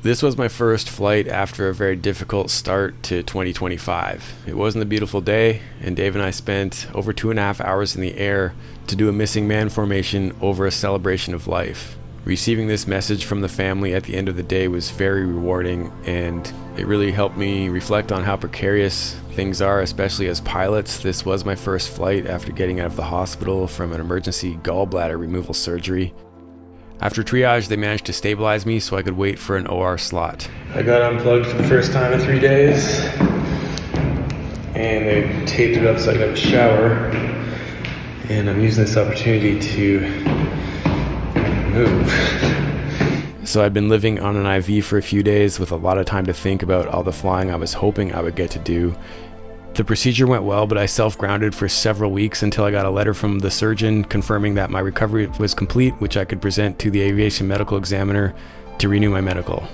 This was my first flight after a very difficult start to 2025. It wasn't a beautiful day, and Dave and I spent over 2.5 hours in the air to do a missing man formation over a celebration of life. Receiving this message from the family at the end of the day was very rewarding, and it really helped me reflect on how precarious things are, especially as pilots. This was my first flight after getting out of the hospital from an emergency gallbladder removal surgery. After triage, they managed to stabilize me so I could wait for an OR slot. I got unplugged for the first time in 3 days, and they taped it up so I could have a shower, and I'm using this opportunity to move. So I'd been living on an IV for a few days with a lot of time to think about all the flying I was hoping I would get to do. The procedure went well, but I self-grounded for several weeks until I got a letter from the surgeon confirming that my recovery was complete, which I could present to the aviation medical examiner to renew my medical.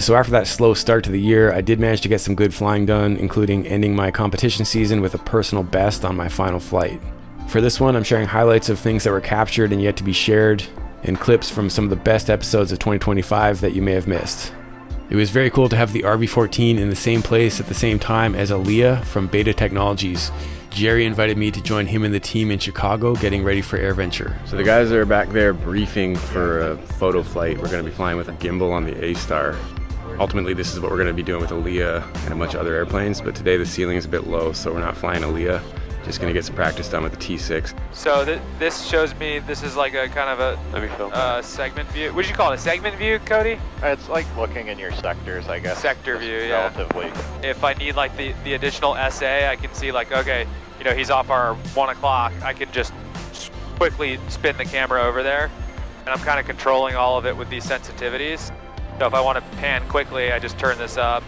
So after that slow start to the year, I did manage to get some good flying done, including ending my competition season with a personal best on my final flight. For this one, I'm sharing highlights of things that were captured and yet to be shared, and clips from some of the best episodes of 2025 that you may have missed. It was very cool to have the RV-14 in the same place at the same time as Aaliyah from Beta Technologies. Jerry invited me to join him and the team in Chicago getting ready for AirVenture. So the guys are back there briefing for a photo flight. We're going to be flying with a gimbal on the A-Star. Ultimately, this is what we're going to be doing with Aaliyah and a bunch of other airplanes, but today the ceiling is a bit low, so we're not flying Aaliyah. Just gonna get some practice done with the T6. So this shows me, this is like a kind of a segment view. What did you call it, a segment view, Cody? It's like looking in your sectors, I guess. Sector view, yeah. Relatively. If I need like the additional SA, I can see like, okay, you know, he's off our 1 o'clock. I can just quickly spin the camera over there. And I'm kind of controlling all of it with these sensitivities. So if I want to pan quickly, I just turn this up.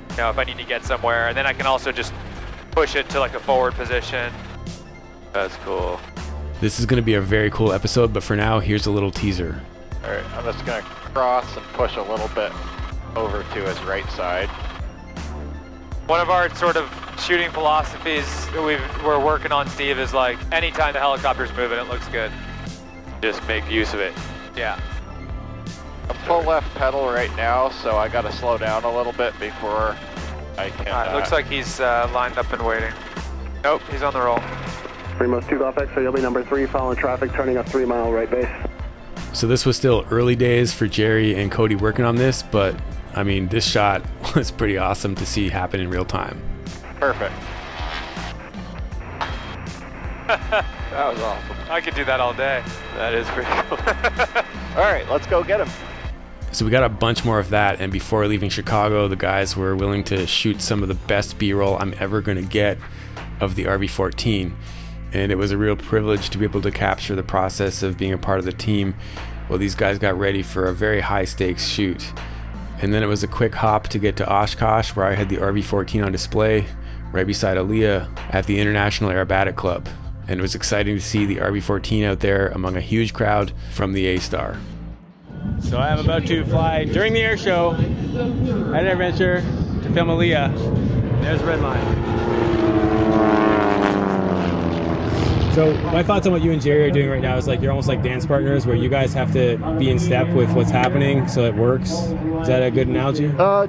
You know, if I need to get somewhere. And then I can also just push it to like a forward position. That's cool. This is going to be a very cool episode, but for now, here's a little teaser. All right, I'm just going to cross and push a little bit over to his right side. One of our sort of shooting philosophies we're working on, Steve, is like anytime the helicopter's moving, it looks good. Just make use of it. Yeah. I'm full left pedal right now, so I got to slow down a little bit before I can. Looks like he's lined up and waiting. Nope, he's on the roll. Primo's 2 Golf X, so you'll be number 3, following traffic, turning up 3 mile right base. So this was still early days for Jerry and Cody working on this, but I mean, this shot was pretty awesome to see happen in real time. Perfect. That was awesome. I could do that all day. That is pretty cool. All right, let's go get him. So we got a bunch more of that, and before leaving Chicago, the guys were willing to shoot some of the best B-roll I'm ever going to get of the RV-14. And it was a real privilege to be able to capture the process of being a part of the team while these guys got ready for a very high-stakes shoot. And then it was a quick hop to get to Oshkosh, where I had the RV-14 on display right beside Aaliyah at the International Aerobatic Club. And it was exciting to see the RV-14 out there among a huge crowd from the A-Star. So I am about to fly during the air show at AirVenture to film Aaliyah. There's red line. So my thoughts on what you and Jerry are doing right now is like you're almost like dance partners where you guys have to be in step with what's happening so it works. Is that a good analogy?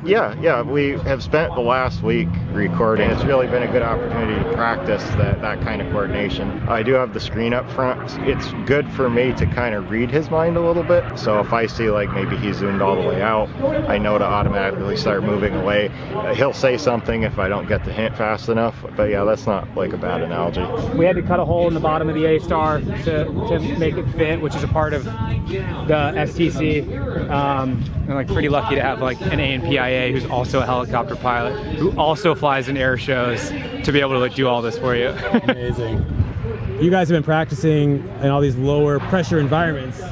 Yeah. We have spent the last week recording. It's really been a good opportunity to practice that kind of coordination. I do have the screen up front. It's good for me to kind of read his mind a little bit. So if I see like maybe he zoomed all the way out, I know to automatically start moving away. He'll say something if I don't get the hint fast enough. But yeah, that's not like a bad analogy. We had to cut a hole in the bottom of the A-Star to make it fit, which is a part of the STC. I'm like pretty lucky to have like an ANPIA who's also a helicopter pilot, who also flies in air shows, to be able to like do all this for you. Amazing. You guys have been practicing in all these lower pressure environments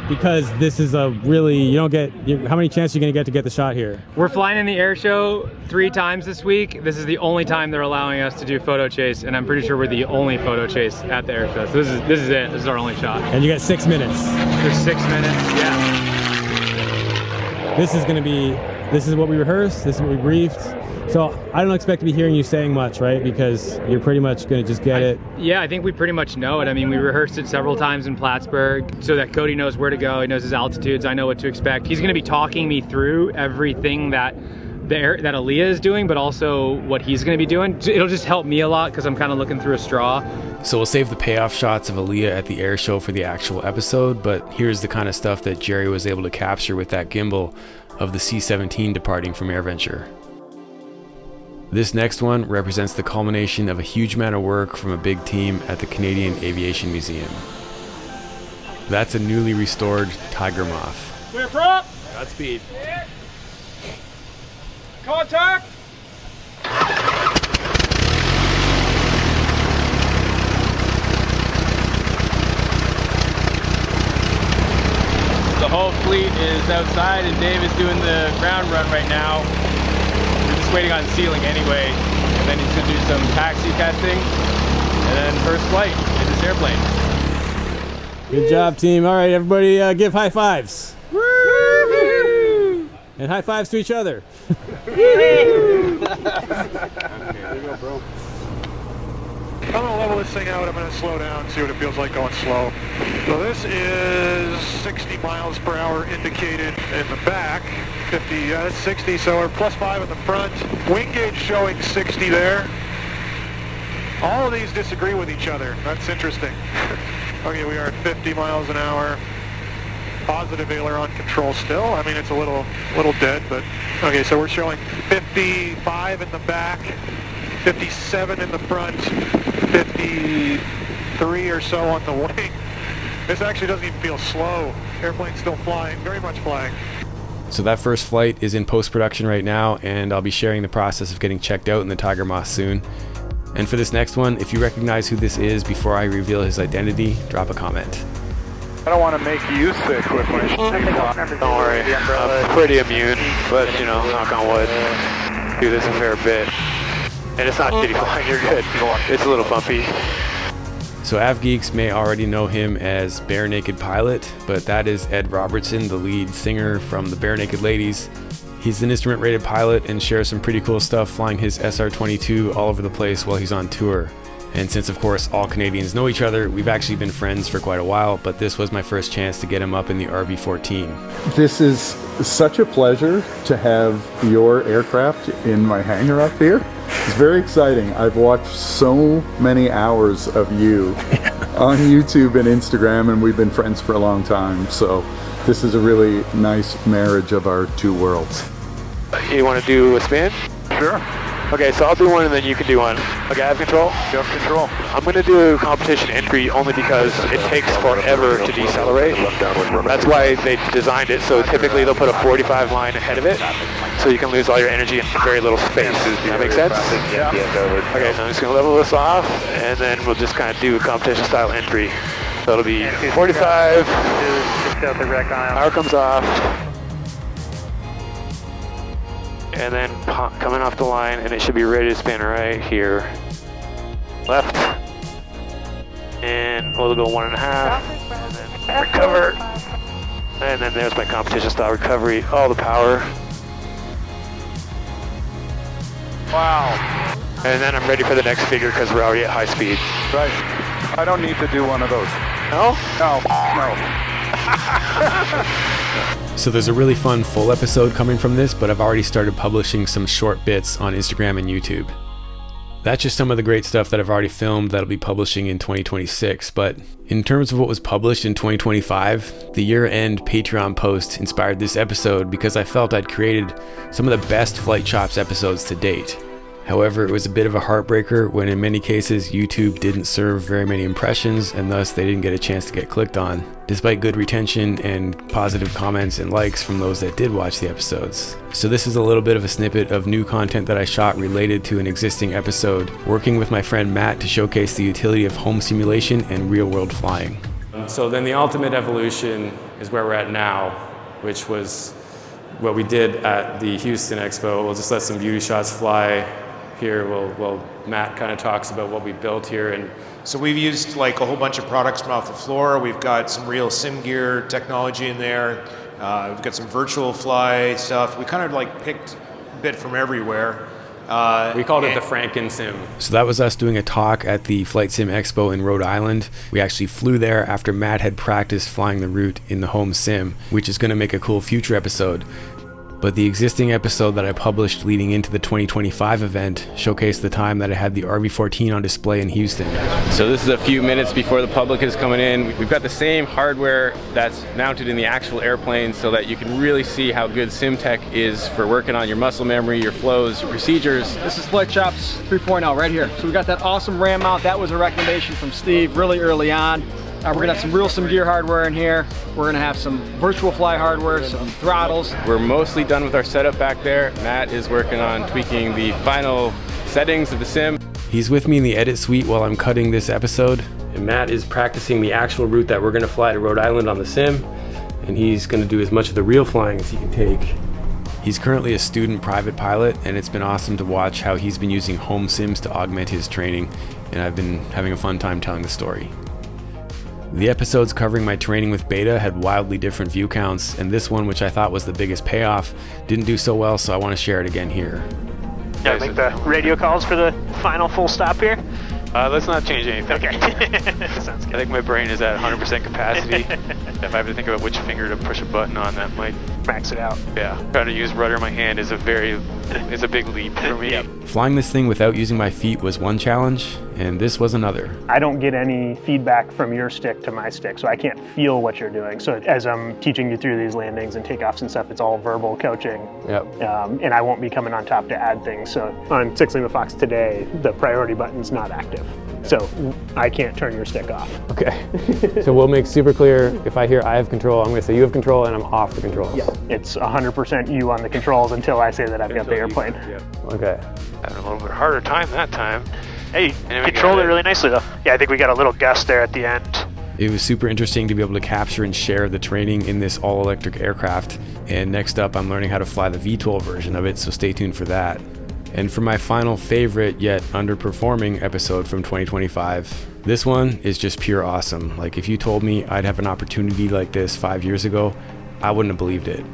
because this is a really, how many chances are you going to get the shot here? We're flying in the air show 3 times this week. This is the only time they're allowing us to do photo chase, and I'm pretty sure we're the only photo chase at the air show. So this is it. This is our only shot. And you got 6 minutes. There's 6 minutes, yeah. This is going to be this is what we rehearsed, this is what we briefed. So I don't expect to be hearing you saying much, right? Because you're pretty much going to just get it. Yeah, I think we pretty much know it. I mean, we rehearsed it several times in Plattsburgh so that Cody knows where to go. He knows his altitudes. I know what to expect. He's going to be talking me through everything that that Aaliyah is doing, but also what he's going to be doing. It'll just help me a lot because I'm kind of looking through a straw. So we'll save the payoff shots of Aaliyah at the air show for the actual episode, but here's the kind of stuff that Jerry was able to capture with that gimbal of the C-17 departing from AirVenture. This next one represents the culmination of a huge amount of work from a big team at the Canadian Aviation Museum. That's a newly restored Tiger Moth. Clear prop! Godspeed. Contact! The whole fleet is outside and Dave is doing the ground run right now. We're just waiting on sealing anyway, and then he's going to do some taxi testing and then first flight in this airplane. Good job, team. All right, everybody give high fives. Woo! And high fives to each other. There you go, bro. I'm going to level this thing out. I'm going to slow down, see what it feels like going slow. So this is 60 miles per hour indicated in the back. 50, yeah, that's 60, so we're +5 in the front. Wing gauge showing 60 there. All of these disagree with each other. That's interesting. Okay, we are at 50 miles an hour. Positive aileron control still. I mean, it's a little dead, but okay, so we're showing 55 in the back, 57 in the front, 53 or so on the wing. This actually doesn't even feel slow. Airplane's still flying, very much flying. So that first flight is in post-production right now, and I'll be sharing the process of getting checked out in the Tiger Moth soon. And for this next one, if you recognize who this is before I reveal his identity, drop a comment. I don't want to make you sick with my shit. Don't worry, I'm pretty immune, but you know, knock on wood, do this a fair bit. And it's not shitty flying, you're good. It's a little bumpy. So AvGeeks may already know him as Bare Naked Pilot, but that is Ed Robertson, the lead singer from the Bare Naked Ladies. He's an instrument-rated pilot and shares some pretty cool stuff flying his SR-22 all over the place while he's on tour. And since, of course, all Canadians know each other, we've actually been friends for quite a while, but this was my first chance to get him up in the RV-14. This is such a pleasure to have your aircraft in my hangar up here. It's very exciting. I've watched so many hours of you on YouTube and Instagram, and we've been friends for a long time, so this is a really nice marriage of our two worlds. You want to do a spin? Sure. Okay, so I'll do one and then you can do one. Okay, I have control? You have control. I'm going to do competition entry only because it takes forever to decelerate. That's why they designed it, so typically they'll put a 45 line ahead of it, so you can lose all your energy in very little space. Does that make sense? Yeah. Okay, so I'm just going to level this off, and then we'll just kind of do a competition style entry. So it'll be 45, power comes off, and then coming off the line, and it should be ready to spin right here. Left, and we'll go 1.5, and then recover, and then there's my competition style recovery, all the power. Wow. And then I'm ready for the next figure because we're already at high speed. Right. I don't need to do one of those. No? No. So there's a really fun full episode coming from this, but I've already started publishing some short bits on Instagram and YouTube. That's just some of the great stuff that I've already filmed that'll be publishing in 2026, but in terms of what was published in 2025, the year-end Patreon post inspired this episode because I felt I'd created some of the best Flight Chops episodes to date. However, it was a bit of a heartbreaker when in many cases YouTube didn't serve very many impressions and thus they didn't get a chance to get clicked on, despite good retention and positive comments and likes from those that did watch the episodes. So this is a little bit of a snippet of new content that I shot related to an existing episode, working with my friend Matt to showcase the utility of home simulation and real-world flying. So then the ultimate evolution is where we're at now, which was what we did at the Houston Expo. We'll just let some beauty shots fly here. Matt kind of talks about what we built here. And so we've used like a whole bunch of products from off the floor. We've got some real sim gear technology in there. We've got some virtual fly stuff. We kind of like picked a bit from everywhere. We called it the Franken Sim. So that was us doing a talk at the Flight Sim Expo in Rhode Island. We actually flew there after Matt had practiced flying the route in the home sim, which is going to make a cool future episode. But the existing episode that I published leading into the 2025 event showcased the time that I had the RV-14 on display in Houston. So this is a few minutes before the public is coming in. We've got the same hardware that's mounted in the actual airplane so that you can really see how good SimTech is for working on your muscle memory, your flows, your procedures. This is Flight Chops 3.0 right here. So we got that awesome RAM mount. That was a recommendation from Steve really early on. We're gonna have some real sim gear hardware in here. We're gonna have some virtual fly hardware, some throttles. We're mostly done with our setup back there. Matt is working on tweaking the final settings of the sim. He's with me in the edit suite while I'm cutting this episode. And Matt is practicing the actual route that we're gonna fly to Rhode Island on the sim. And he's gonna do as much of the real flying as he can take. He's currently a student private pilot, and it's been awesome to watch how he's been using home sims to augment his training. And I've been having a fun time telling the story. The episodes covering my training with Beta had wildly different view counts, and this one, which I thought was the biggest payoff, didn't do so well, so I want to share it again here. Yeah, make the radio calls for the final full stop here. Let's not change anything. Okay. Sounds good. I think my brain is at 100% capacity. If I have to think about which finger to push a button on, that might max it out. Yeah, trying to use rudder in my hand is a big leap for me. Yep. Flying this thing without using my feet was one challenge, and this was another. I don't get any feedback from your stick to my stick, so I can't feel what you're doing. So as I'm teaching you through these landings and takeoffs and stuff, it's all verbal coaching. Yep. And I won't be coming on top to add things. So on Six Lima Fox today, the priority button's not active. So I can't turn your stick off. Okay. So we'll make super clear, if I hear I have control, I'm going to say you have control and I'm off the controls. Yeah, it's 100% you on the controls until I say that I've got the airplane. Okay. Having a little bit harder time that time. Hey, you controlled it really nicely though. Yeah, I think we got a little gust there at the end. It was super interesting to be able to capture and share the training in this all-electric aircraft. And next up, I'm learning how to fly the VTOL version of it, so stay tuned for that. And for my final favorite yet underperforming episode from 2025, this one is just pure awesome. Like, if you told me I'd have an opportunity like this 5 years ago, I wouldn't have believed it.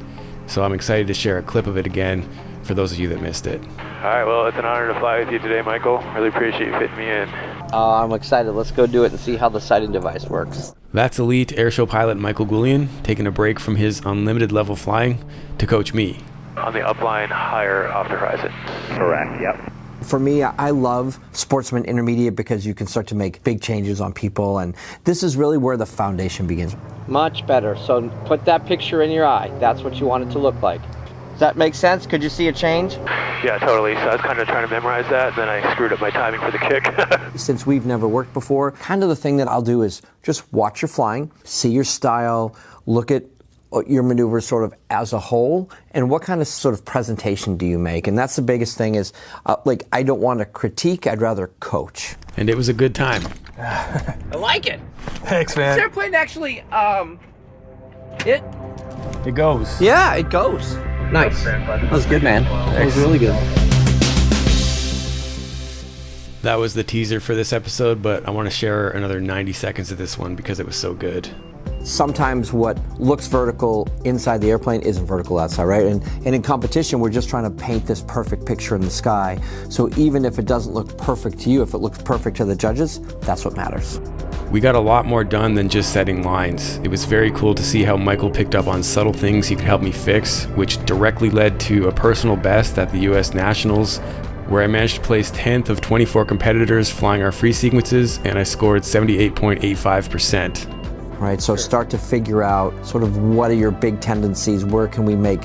So I'm excited to share a clip of it again for those of you that missed it. All right, well, it's an honor to fly with you today, Michael. Really appreciate you fitting me in. I'm excited. Let's go do it and see how the sighting device works. That's elite airshow pilot Michael Goulian taking a break from his unlimited level flying to coach me. On the upline, higher off the horizon. Correct, yep. For me, I love Sportsman Intermediate because you can start to make big changes on people, and this is really where the foundation begins. Much better. So put that picture in your eye. That's what you want it to look like. Does that make sense? Could you see a change? Yeah, totally. So I was kind of trying to memorize that, and then I screwed up my timing for the kick. Since we've never worked before, kind of the thing that I'll do is just watch your flying, see your style, look at your maneuvers sort of as a whole, and what kind of sort of presentation do you make? And that's the biggest thing is, I don't want to critique, I'd rather coach. And it was a good time. I like it. Thanks, man. This airplane actually, It goes. Yeah, it goes. Nice. That was good, man. That was really good. That was the teaser for this episode, but I want to share another 90 seconds of this one because it was so good. Sometimes what looks vertical inside the airplane isn't vertical outside, right? And in competition, we're just trying to paint this perfect picture in the sky. So even if it doesn't look perfect to you, if it looks perfect to the judges, that's what matters. We got a lot more done than just setting lines. It was very cool to see how Michael picked up on subtle things he could help me fix, which directly led to a personal best at the US Nationals, where I managed to place 10th of 24 competitors flying our free sequences, and I scored 78.85%. Right, so start to figure out sort of what are your big tendencies, where can we make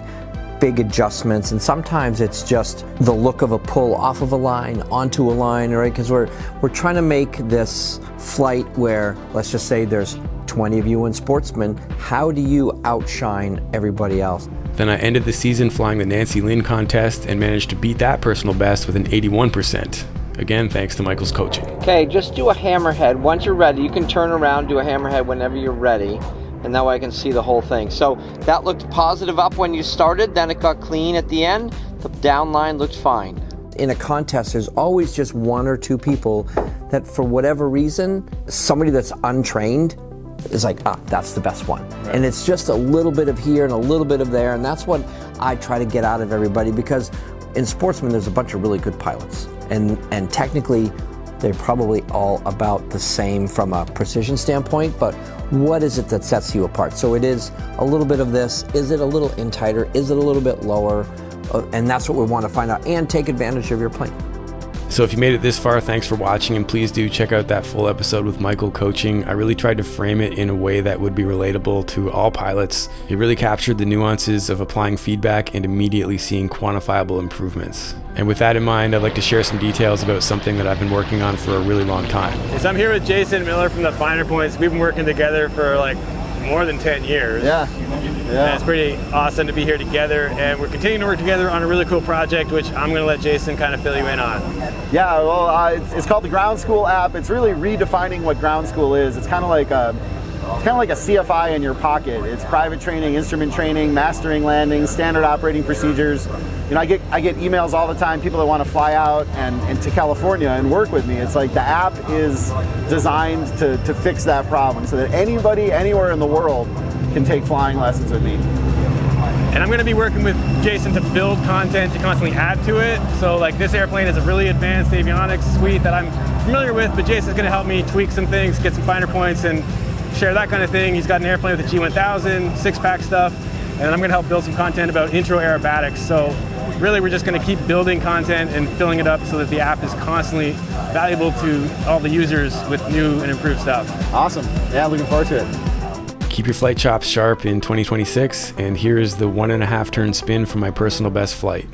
big adjustments, and sometimes it's just the look of a pull off of a line onto a line, right? Because we're trying to make this flight where, let's just say there's 20 of you in Sportsman, how do you outshine everybody else? Then I ended the season flying the Nancy Lynn contest and managed to beat that personal best with an 81%. Again, thanks to Michael's coaching. Okay, just do a hammerhead. Once you're ready, you can turn around, do a hammerhead whenever you're ready, and that way I can see the whole thing. So that looked positive up when you started, then it got clean at the end. The down line looked fine. In a contest, there's always just one or two people that for whatever reason, somebody that's untrained is like, that's the best one. Right. And it's just a little bit of here and a little bit of there, and that's what I try to get out of everybody, because in sportsmen there's a bunch of really good pilots, and technically they're probably all about the same from a precision standpoint, but what is it that sets you apart? So it is a little bit of this. Is it a little in tighter? Is it a little bit lower? And that's what we want to find out, and take advantage of your plane. So if you made it this far, thanks for watching, and please do check out that full episode with Michael coaching. I really tried to frame it in a way that would be relatable to all pilots. It really captured the nuances of applying feedback and immediately seeing quantifiable improvements. And with that in mind, I'd like to share some details about something that I've been working on for a really long time. So I'm here with Jason Miller from the Finer Points. We've been working together for like more than 10 years. Yeah. And it's pretty awesome to be here together, and we're continuing to work together on a really cool project, which I'm going to let Jason kind of fill you in on. Yeah, well, it's called the Ground School app. It's really redefining what ground school is. It's kind of like a CFI in your pocket. It's private training, instrument training, mastering landings, standard operating procedures. You know, I get emails all the time, people that want to fly out and to California and work with me. It's like the app is designed to fix that problem so that anybody anywhere in the world can take flying lessons with me. And I'm going to be working with Jason to build content to constantly add to it. So like this airplane is a really advanced avionics suite that I'm familiar with, but Jason's going to help me tweak some things, get some finer points, and share that kind of thing. He's got an airplane with a G1000, six-pack stuff, and I'm going to help build some content about intro aerobatics. So really we're just going to keep building content and filling it up so that the app is constantly valuable to all the users with new and improved stuff. Awesome. Yeah, looking forward to it. Keep your flight chops sharp in 2026, and here is the 1.5 turn spin for my personal best flight.